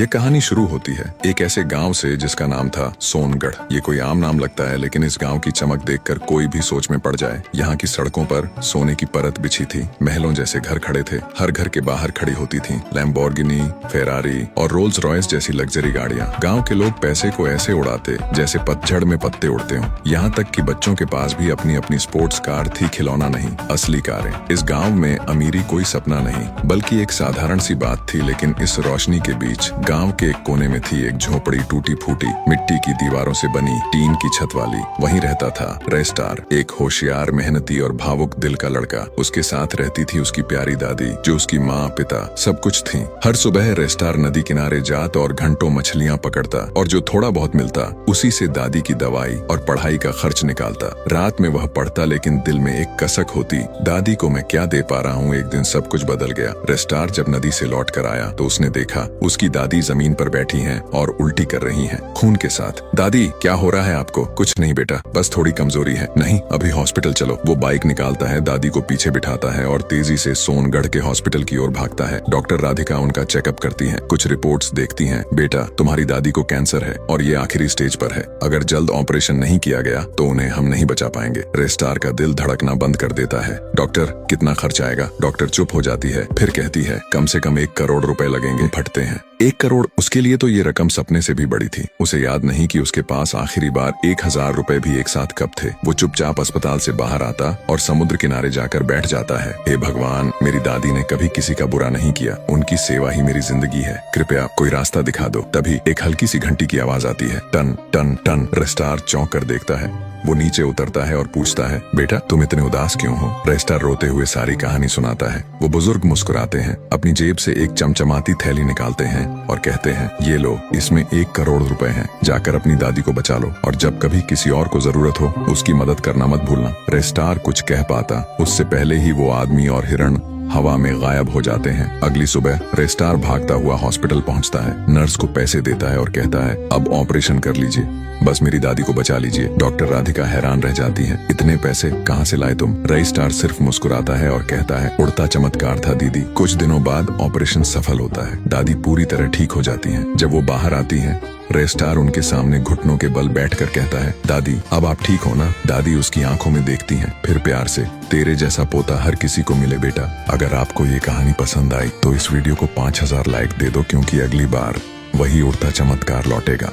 ये कहानी शुरू होती है एक ऐसे गांव से जिसका नाम था सोनगढ़। ये कोई आम नाम लगता है, लेकिन इस गांव की चमक देखकर कोई भी सोच में पड़ जाए। यहाँ की सड़कों पर सोने की परत बिछी थी, महलों जैसे घर खड़े थे, हर घर के बाहर खड़ी होती थी लैम्बोर्गिनी, फेरारी और रोल्स रॉयस जैसी लग्जरी गाड़ियाँ। गाँव के लोग पैसे को ऐसे उड़ाते जैसे पतझड़ में पत्ते उड़ते हों। यहाँ तक कि बच्चों के पास भी अपनी अपनी स्पोर्ट्स कार थी, खिलौना नहीं, असली कारें। इस गाँव में अमीरी कोई सपना नहीं, बल्कि एक साधारण सी बात थी। लेकिन इस रोशनी के बीच गांव के एक कोने में थी एक झोपड़ी, टूटी फूटी, मिट्टी की दीवारों से बनी, टीन की छत वाली। वहीं रहता था रेस्टार, एक होशियार, मेहनती और भावुक दिल का लड़का। उसके साथ रहती थी उसकी प्यारी दादी, जो उसकी माँ, पिता सब कुछ थी। हर सुबह रेस्टार नदी किनारे जाता और घंटों मछलियाँ पकड़ता, और जो थोड़ा बहुत मिलता उसी से दादी की दवाई और पढ़ाई का खर्च निकालता। रात में वह पढ़ता, लेकिन दिल में एक कसक होती, दादी को मैं क्या दे पा रहा हूँ। एक दिन सब कुछ बदल गया। रेस्टार जब नदी से लौट कर आया तो उसने देखा उसकी दादी जमीन पर बैठी हैं और उल्टी कर रही हैं, खून के साथ। दादी, क्या हो रहा है आपको? कुछ नहीं बेटा, बस थोड़ी कमजोरी है। नहीं, अभी हॉस्पिटल चलो। वो बाइक निकालता है, दादी को पीछे बिठाता है और तेजी से सोनगढ़ के हॉस्पिटल की ओर भागता है। डॉक्टर राधिका उनका चेकअप करती हैं, कुछ रिपोर्ट्स देखती हैं। बेटा, तुम्हारी दादी को कैंसर है और ये आखिरी स्टेज पर है। अगर जल्द ऑपरेशन नहीं किया गया तो उन्हें हम नहीं बचा पाएंगे। रेस्टार का दिल धड़कना बंद कर देता है। डॉक्टर, कितना खर्च आएगा? डॉक्टर चुप हो जाती है, फिर कहती है, कम से कम 1 करोड़ रुपए लगेंगे। फटते हैं। 1 करोड़! उसके लिए तो ये रकम सपने से भी बड़ी थी। उसे याद नहीं कि उसके पास आखिरी बार 1000 रुपए भी एक साथ कब थे। वो चुपचाप अस्पताल से बाहर आता और समुद्र किनारे जाकर बैठ जाता है। हे भगवान, मेरी दादी ने कभी किसी का बुरा नहीं किया, उनकी सेवा ही मेरी जिंदगी है, कृपया कोई रास्ता दिखा दो। तभी एक हल्की सी घंटी की आवाज आती है, टन टन टन। रेस्टार चौंक कर देखता है। वो नीचे उतरता है और पूछता है, बेटा तुम इतने उदास क्यों हो? रेस्टार रोते हुए सारी कहानी सुनाता है। वो बुजुर्ग मुस्कुराते हैं, अपनी जेब से एक चमचमाती थैली निकालते हैं और कहते हैं, ये लो, इसमें 1 करोड़ रुपए हैं, जाकर अपनी दादी को बचा लो, और जब कभी किसी और को जरूरत हो उसकी मदद करना मत भूलना। रेस्टार कुछ कह पाता उससे पहले ही वो आदमी और हिरण हवा में गायब हो जाते हैं। अगली सुबह रेस्टार भागता हुआ हॉस्पिटल पहुंचता है, नर्स को पैसे देता है और कहता है, अब ऑपरेशन कर लीजिए, बस मेरी दादी को बचा लीजिए। डॉक्टर राधिका हैरान रह जाती है, इतने पैसे कहाँ से लाए तुम? रेस्टार सिर्फ मुस्कुराता है और कहता है, उड़ता चमत्कार था दीदी। कुछ दिनों बाद ऑपरेशन सफल होता है, दादी पूरी तरह ठीक हो जाती है। जब वो बाहर आती है, रेस्टार उनके सामने घुटनों के बल बैठकर कहता है, दादी अब आप ठीक हो ना? दादी उसकी आंखों में देखती हैं, फिर प्यार से, तेरे जैसा पोता हर किसी को मिले बेटा। अगर आपको ये कहानी पसंद आई तो इस वीडियो को 5000 लाइक दे दो, क्योंकि अगली बार वही उड़ता चमत्कार लौटेगा।